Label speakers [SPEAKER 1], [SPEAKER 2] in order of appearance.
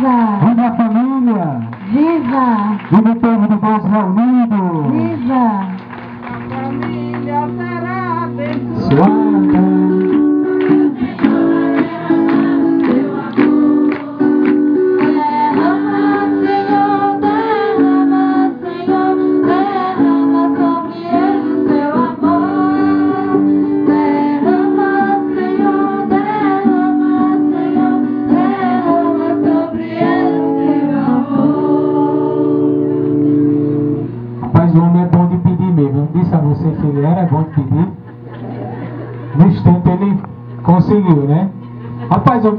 [SPEAKER 1] Viva a família!
[SPEAKER 2] Viva!
[SPEAKER 1] Viva o povo do Bolso reunido!
[SPEAKER 2] Viva!
[SPEAKER 3] A família será abençoada.
[SPEAKER 1] Mas o homem é bom de pedir mesmo. Eu disse a você que ele era bom de pedir. No instante ele conseguiu, né? Rapaz,